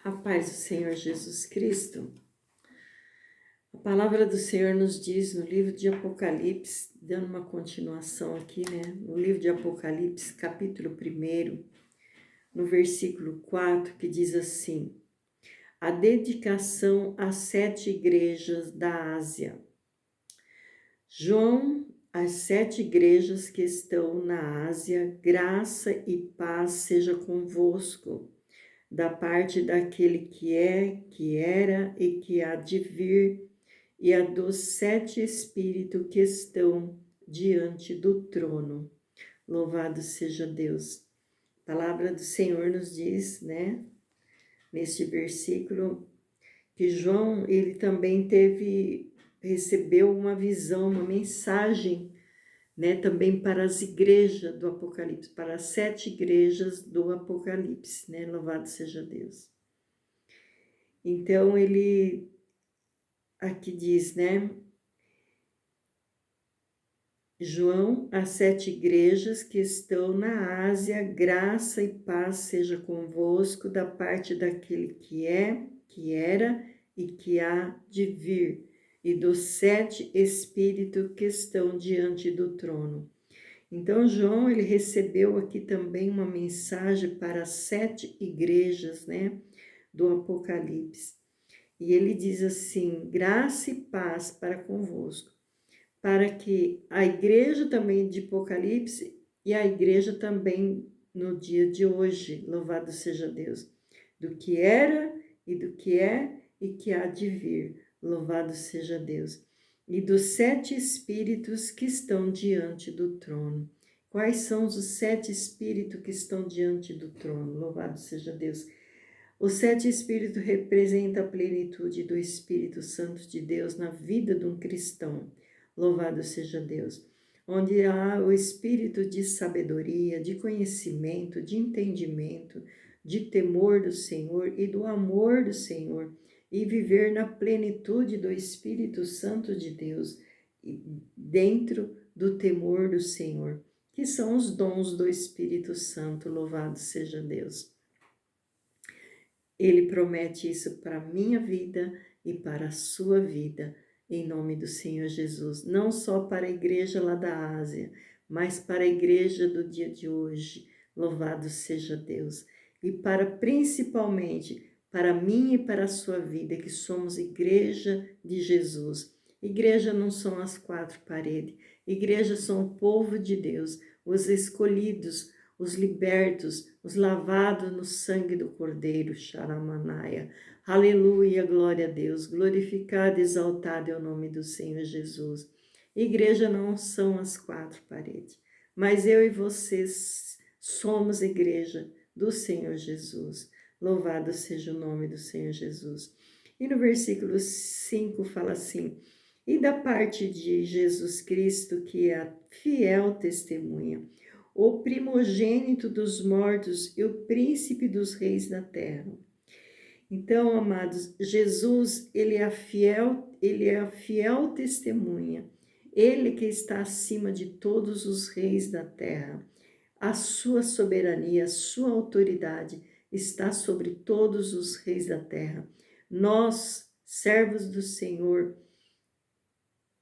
A paz do Senhor Jesus Cristo. A palavra do Senhor nos diz no livro de Apocalipse, dando uma continuação aqui, no livro de Apocalipse, capítulo 1, no versículo 4, que diz assim: a dedicação às 7 igrejas da Ásia. João, as 7 igrejas que estão na Ásia, graça e paz seja convosco, da parte daquele que é, que era e que há de vir, e a dos 7 Espíritos que estão diante do trono. Louvado seja Deus. A palavra do Senhor nos diz, neste versículo, que João, ele também recebeu uma visão, uma mensagem, também para as igrejas do Apocalipse, para as 7 igrejas do Apocalipse, louvado seja Deus. Então, ele aqui diz, João, as 7 igrejas que estão na Ásia, graça e paz seja convosco da parte daquele que é, que era e que há de vir, e dos 7 Espíritos que estão diante do trono. Então, João, ele recebeu aqui também uma mensagem para as 7 igrejas, do Apocalipse. E ele diz assim: graça e paz para convosco, para que a igreja também de Apocalipse e a igreja também no dia de hoje, louvado seja Deus, do que era e do que é e que há de vir, louvado seja Deus, e dos 7 Espíritos que estão diante do trono. Quais são os 7 Espíritos que estão diante do trono? Louvado seja Deus. Os 7 Espíritos representam a plenitude do Espírito Santo de Deus na vida de um cristão. Louvado seja Deus. Onde há o espírito de sabedoria, de conhecimento, de entendimento, de temor do Senhor e do amor do Senhor, e viver na plenitude do Espírito Santo de Deus, dentro do temor do Senhor, que são os dons do Espírito Santo. Louvado seja Deus. Ele promete isso para a minha vida e para a sua vida, em nome do Senhor Jesus. Não só para a igreja lá da Ásia, mas para a igreja do dia de hoje. Louvado seja Deus. E principalmente para mim e para a sua vida, que somos igreja de Jesus. Igreja não são as 4 paredes. Igreja são o povo de Deus, os escolhidos, os libertos, os lavados no sangue do Cordeiro, Xaramanaia. Aleluia, glória a Deus, glorificado e exaltado é o nome do Senhor Jesus. Igreja não são as 4 paredes, mas eu e vocês somos igreja do Senhor Jesus. Louvado seja o nome do Senhor Jesus. E no versículo 5 fala assim: e da parte de Jesus Cristo, que é a fiel testemunha, o primogênito dos mortos e o príncipe dos reis da terra. Então, amados, Jesus, ele é a fiel testemunha. Ele que está acima de todos os reis da terra. A sua soberania, a sua autoridade está sobre todos os reis da terra. Nós, servos do Senhor,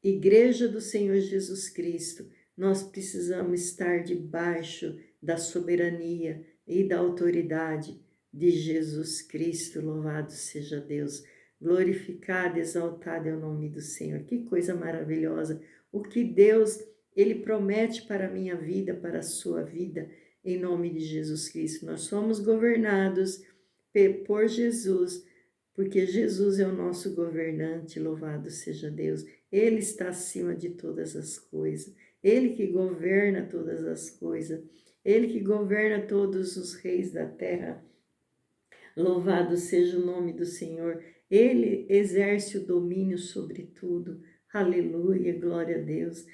igreja do Senhor Jesus Cristo, nós precisamos estar debaixo da soberania e da autoridade de Jesus Cristo. Louvado seja Deus, glorificado, exaltado é o nome do Senhor. Que coisa maravilhosa, o que Deus, ele promete para a minha vida, para a sua vida, em nome de Jesus Cristo. Nós somos governados por Jesus, porque Jesus é o nosso governante. Louvado seja Deus. Ele está acima de todas as coisas. Ele que governa todas as coisas. Ele que governa todos os reis da terra. Louvado seja o nome do Senhor. Ele exerce o domínio sobre tudo. Aleluia, glória a Deus.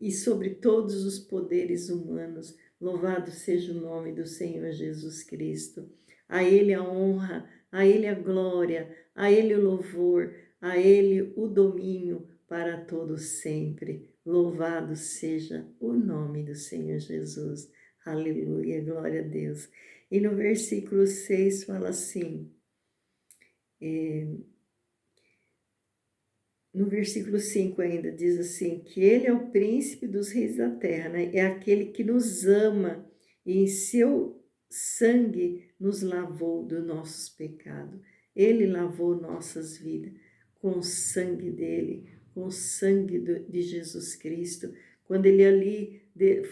E sobre todos os poderes humanos. Louvado seja o nome do Senhor Jesus Cristo. A Ele a honra, a Ele a glória, a Ele o louvor, a Ele o domínio para todos sempre. Louvado seja o nome do Senhor Jesus. Aleluia, glória a Deus. E no versículo 6 fala assim: No versículo 5 ainda diz assim, que ele é o príncipe dos reis da terra, né? É aquele que nos ama e em seu sangue nos lavou dos nossos pecados. Ele lavou nossas vidas com o sangue dele, com o sangue de Jesus Cristo. Quando ele ali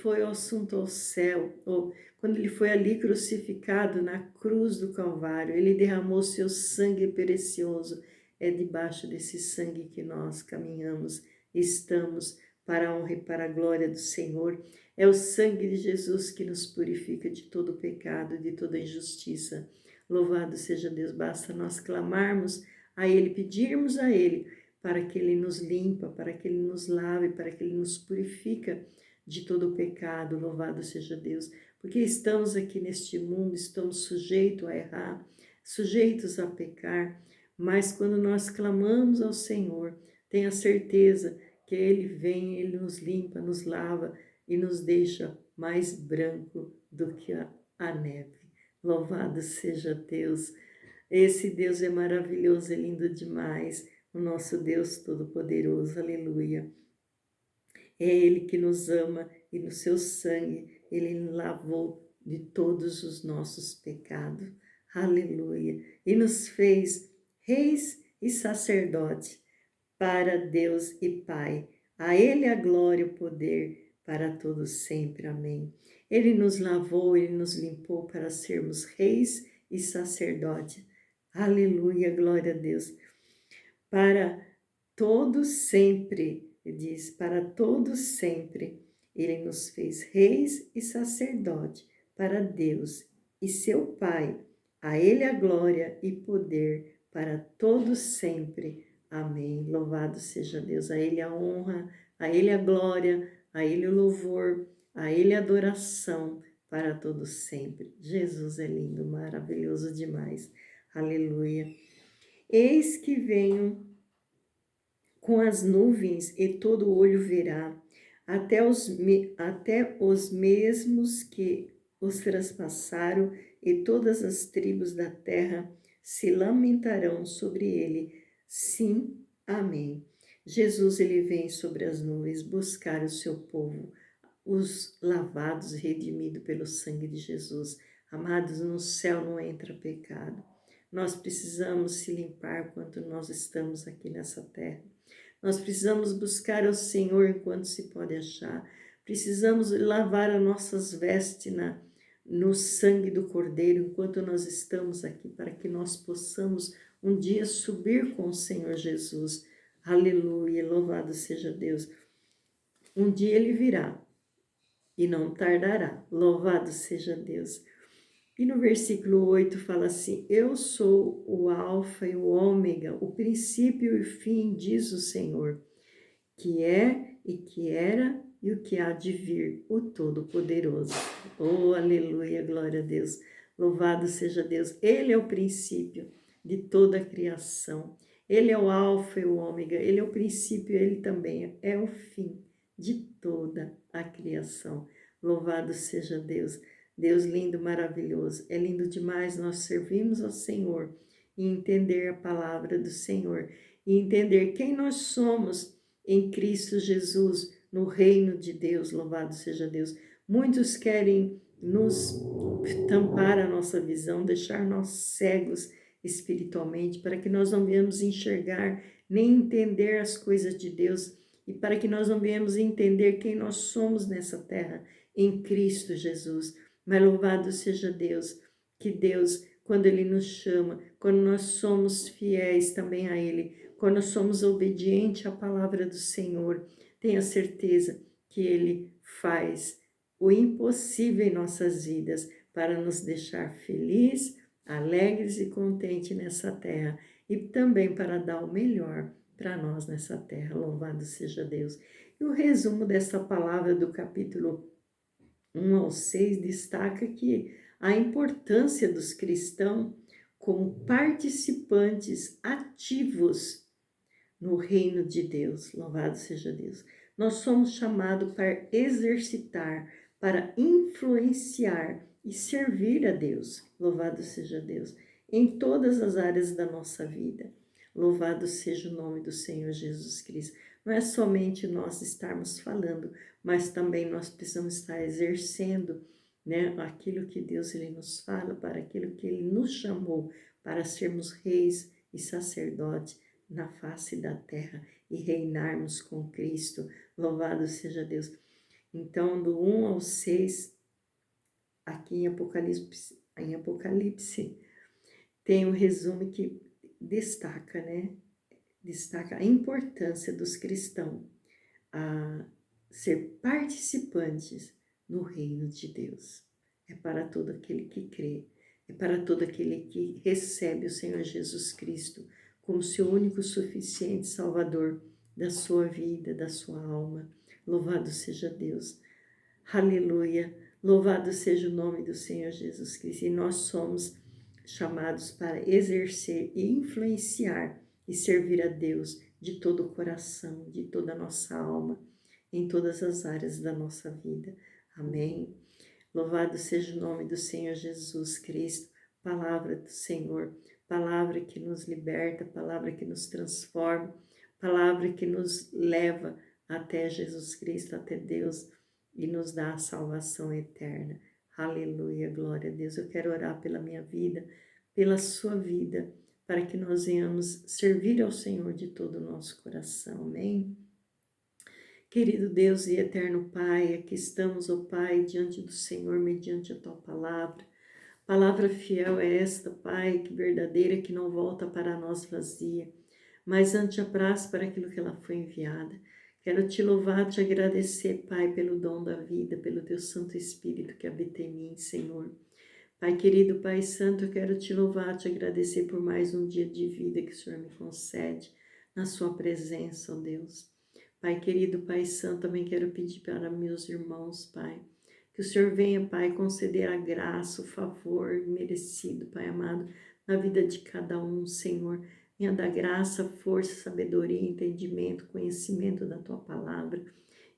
foi ao assunto ao céu, ou quando ele foi ali crucificado na cruz do Calvário, ele derramou seu sangue precioso. É debaixo desse sangue que nós caminhamos, estamos para a honra e para a glória do Senhor. É o sangue de Jesus que nos purifica de todo pecado, de toda injustiça. Louvado seja Deus, basta nós clamarmos a Ele, pedirmos a Ele para que Ele nos limpa, para que Ele nos lave, para que Ele nos purifica de todo pecado. Louvado seja Deus, porque estamos aqui neste mundo, estamos sujeitos a errar, sujeitos a pecar, mas quando nós clamamos ao Senhor, tenha certeza que Ele vem, Ele nos limpa, nos lava e nos deixa mais branco do que a neve. Louvado seja Deus. Esse Deus é maravilhoso, é lindo demais. O nosso Deus Todo-Poderoso, aleluia. É Ele que nos ama e no seu sangue Ele nos lavou de todos os nossos pecados. Aleluia. E nos fez reis e sacerdotes para Deus e Pai. A Ele a glória e o poder para todos sempre. Amém. Ele nos lavou, Ele nos limpou para sermos reis e sacerdotes. Aleluia, glória a Deus. Para todos sempre, diz, para todos sempre. Ele nos fez reis e sacerdote para Deus e seu Pai. A Ele a glória e poder para todos sempre. Amém. Louvado seja Deus. A Ele a honra, a Ele a glória, a Ele o louvor, a Ele a adoração para todos sempre. Jesus é lindo, maravilhoso demais. Aleluia. Eis que venho com as nuvens e todo olho verá, até os mesmos que os traspassaram, e todas as tribos da terra se lamentarão sobre ele. Sim, amém. Jesus, ele vem sobre as nuvens buscar o seu povo, os lavados e redimidos pelo sangue de Jesus. Amados, no céu não entra pecado. Nós precisamos se limpar quando nós estamos aqui nessa terra. Nós precisamos buscar ao Senhor enquanto se pode achar. Precisamos lavar as nossas vestes no sangue do Cordeiro enquanto nós estamos aqui, para que nós possamos um dia subir com o Senhor Jesus. Aleluia, louvado seja Deus. Um dia Ele virá e não tardará. Louvado seja Deus. E no versículo 8 fala assim: Eu sou o alfa e o ômega, o princípio e o fim, diz o Senhor, que é e que era e o que há de vir, o Todo-Poderoso. Oh, aleluia, glória a Deus. Louvado seja Deus. Ele é o princípio de toda a criação. Ele é o alfa e o ômega. Ele é o princípio, ele também é o fim de toda a criação. Louvado seja Deus. Deus lindo, maravilhoso. É lindo demais nós servirmos ao Senhor e entender a palavra do Senhor e entender quem nós somos em Cristo Jesus, no reino de Deus. Louvado seja Deus. Muitos querem nos tampar a nossa visão, deixar nós cegos espiritualmente, para que nós não venhamos enxergar nem entender as coisas de Deus e para que nós não venhamos entender quem nós somos nessa terra em Cristo Jesus. Mas louvado seja Deus, que Deus, quando Ele nos chama, quando nós somos fiéis também a Ele, quando somos obedientes à palavra do Senhor, tenha certeza que Ele faz o impossível em nossas vidas para nos deixar felizes, alegres e contentes nessa terra e também para dar o melhor para nós nessa terra. Louvado seja Deus. E o resumo dessa palavra do capítulo 1 ao 6 destaca que a importância dos cristãos como participantes ativos no reino de Deus. Louvado seja Deus. Nós somos chamados para exercitar, para influenciar e servir a Deus. Louvado seja Deus. em todas as áreas da nossa vida. Louvado seja o nome do Senhor Jesus Cristo. Não é somente nós estarmos falando, mas também nós precisamos estar exercendo, né, aquilo que Deus ele nos fala, para aquilo que Ele nos chamou, para sermos reis e sacerdotes na face da terra e reinarmos com Cristo. Louvado seja Deus. Então, do 1 ao 6, aqui em Apocalipse tem um resumo que destaca, né? Destaca a importância dos cristãos a ser participantes no reino de Deus. É para todo aquele que crê, é para todo aquele que recebe o Senhor Jesus Cristo como seu único suficiente Salvador da sua vida, da sua alma. Louvado seja Deus. Aleluia. Louvado seja o nome do Senhor Jesus Cristo. E nós somos chamados para exercer e influenciar e servir a Deus de todo o coração, de toda a nossa alma, em todas as áreas da nossa vida. Amém. Louvado seja o nome do Senhor Jesus Cristo. Palavra do Senhor, palavra que nos liberta, palavra que nos transforma, palavra que nos leva até Jesus Cristo, até Deus, e nos dá a salvação eterna. Aleluia, glória a Deus. Eu quero orar pela minha vida, pela sua vida, para que nós venhamos servir ao Senhor de todo o nosso coração. Amém? Querido Deus e eterno Pai, aqui estamos, ó Pai, diante do Senhor, mediante a Tua palavra. Palavra fiel é esta, Pai, que verdadeira, que não volta para nós vazia, mas ante apraz para aquilo que ela foi enviada. Quero te louvar, te agradecer, Pai, pelo dom da vida, pelo Teu Santo Espírito que habita em mim, Senhor. Pai querido, Pai Santo, eu quero te louvar, te agradecer por mais um dia de vida que o Senhor me concede na Sua presença, ó Deus. Pai querido, Pai Santo, também quero pedir para meus irmãos, Pai, que o Senhor venha, Pai, conceder a graça, o favor merecido, Pai amado, na vida de cada um, Senhor. Venha dar graça, força, sabedoria, entendimento, conhecimento da Tua palavra.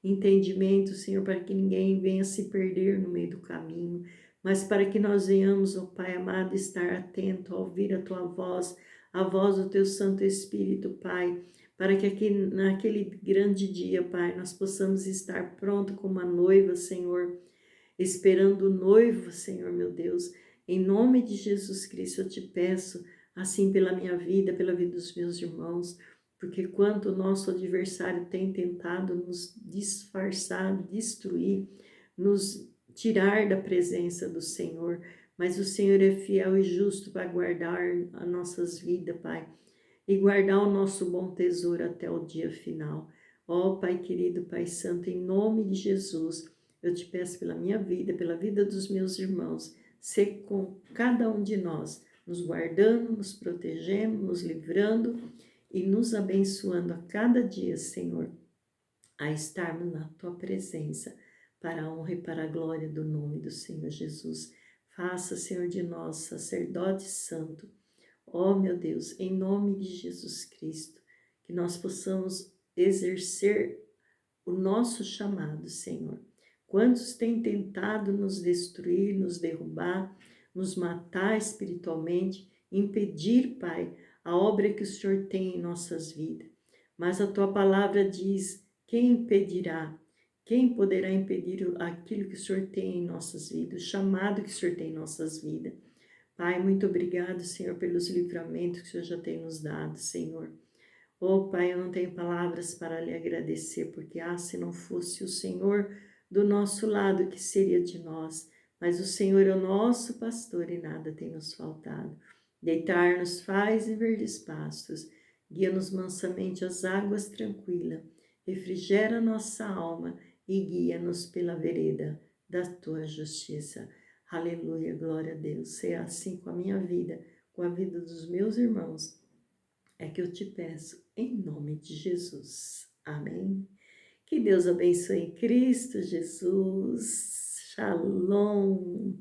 Entendimento, Senhor, para que ninguém venha se perder no meio do caminho, mas para que nós venhamos, ó Pai amado, estar atento a ouvir a Tua voz, a voz do Teu Santo Espírito, Pai, para que aqui, naquele grande dia, Pai, nós possamos estar pronto como a noiva, Senhor, esperando o noivo, Senhor, meu Deus. Em nome de Jesus Cristo, eu te peço, assim pela minha vida, pela vida dos meus irmãos, porque quanto o nosso adversário tem tentado nos disfarçar, destruir, nos tirar da presença do Senhor, mas o Senhor é fiel e justo para guardar as nossas vidas, Pai, e guardar o nosso bom tesouro até o dia final. Ó Pai querido, Pai Santo, em nome de Jesus, eu te peço pela minha vida, pela vida dos meus irmãos, ser com cada um de nós, nos guardando, nos protegendo, nos livrando e nos abençoando a cada dia, Senhor, a estarmos na Tua presença, para a honra e para a glória do nome do Senhor Jesus. Faça, Senhor, de nós sacerdote santo. Ó meu Deus, em nome de Jesus Cristo, que nós possamos exercer o nosso chamado, Senhor. Quantos têm tentado nos destruir, nos derrubar, nos matar espiritualmente, impedir, Pai, a obra que o Senhor tem em nossas vidas. Mas a Tua palavra diz, quem impedirá? Quem poderá impedir aquilo que o Senhor tem em nossas vidas, o chamado que o Senhor tem em nossas vidas? Pai, muito obrigado, Senhor, pelos livramentos que o Senhor já tem nos dado, Senhor. Oh, Pai, eu não tenho palavras para lhe agradecer, porque, se não fosse o Senhor do nosso lado, o que seria de nós? Mas o Senhor é o nosso pastor e nada tem nos faltado. Deitar-nos faz em verdes pastos, guia-nos mansamente às águas tranquilas, refrigera nossa alma e guia-nos pela vereda da Tua justiça. Aleluia, glória a Deus. Seja assim com a minha vida, com a vida dos meus irmãos, é que eu te peço, em nome de Jesus. Amém? Que Deus abençoe em Cristo Jesus. Shalom.